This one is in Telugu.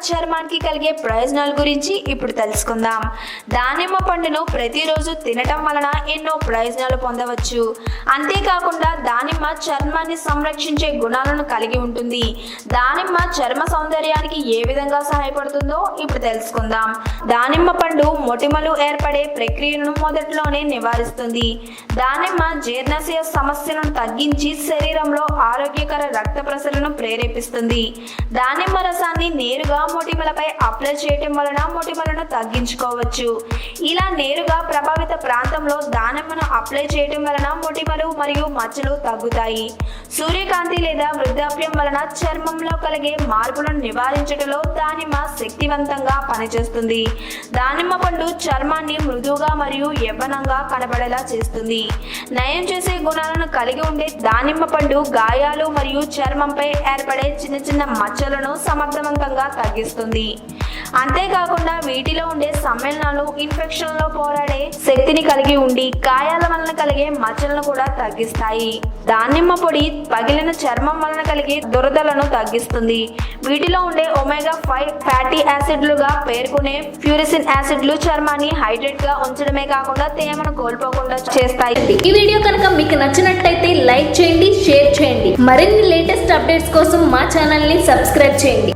చర్మానికి కలిగే ప్రయోజనాల గురించి ఇప్పుడు తెలుసుకుందాం. దానిమ్మ పండును ప్రతిరోజు తినటం వలన ఎన్నో ప్రయోజనాలు పొందవచ్చు. అంతేకాకుండా దానిమ్మ చర్మాన్ని సంరక్షించే గుణాలను కలిగి ఉంటుంది. దానిమ్మ చర్మ సౌందర్యానికి ఏ విధంగా సహాయపడుతుందో ఇప్పుడు తెలుసుకుందాం. దానిమ్మ పండు మొటిమలు ఏర్పడే ప్రక్రియను మొదట్లోనే నివారిస్తుంది. దానిమ్మ జీర్ణశయ సమస్యలను తగ్గించి శరీరంలో ఆరోగ్యకర రక్త ప్రసరణను ప్రేరేపిస్తుంది. దానిమ్మ రసాన్ని నేరుగా మొటిమలపై అప్లై చేయటం వలన మొటిమలను తగ్గించుకోవచ్చు. ఇలా నేరుగా ప్రభావిత ప్రాంతంలో దానిమ్మను అప్లై చేయటం వలన మొటిమలు మరియు మచ్చలు తగ్గుతాయి. సూర్యకాంతి లేదా వృద్ధాప్యం వలన చర్మంలో కలిగే మార్పులను నివారించడంలో దానిమ్మ శక్తివంతంగా పనిచేస్తుంది. దానిమ్మ పండు చర్మాన్ని మృదువుగా మరియు యవ్వనంగా కనబడేలా చేస్తుంది. నయం చేసే గుణాలను కలిగి ఉండే దానిమ్మ పండు గాయాలు మరియు చర్మంపై ఏర్పడే చిన్న చిన్న మచ్చలను సమర్థవంతంగా తగ్గిస్తుంది. అంతేకాకుండా వీటిలో ఉండే సమ్మేళనాలు ఇన్ఫెక్షన్లో పోరాడే శక్తిని కలిగి ఉండి గాయాల వలన కలిగే మచ్చలను కూడా తగ్గిస్తాయి. దానిమ్మ పొడి పగిలిన చర్మం వలన కలిగే దురదలను తగ్గిస్తుంది. వీటిలో ఉండే ఒమేగా 5 ఫ్యాటీ యాసిడ్లుగా పేర్కొనే ఫ్యూరిసిన్ యాసిడ్లు చర్మాన్ని హైడ్రేట్ గా ఉంచడమే కాకుండా తేమను కోల్పోకుండా చేస్తాయి. ఈ వీడియో కనుక మీకు నచ్చినట్లయితే లైక్ చేయండి, షేర్ చేయండి. మరిన్ని లేటెస్ట్ అప్డేట్స్ కోసం మా ఛానల్ ని సబ్స్క్రైబ్ చేయండి.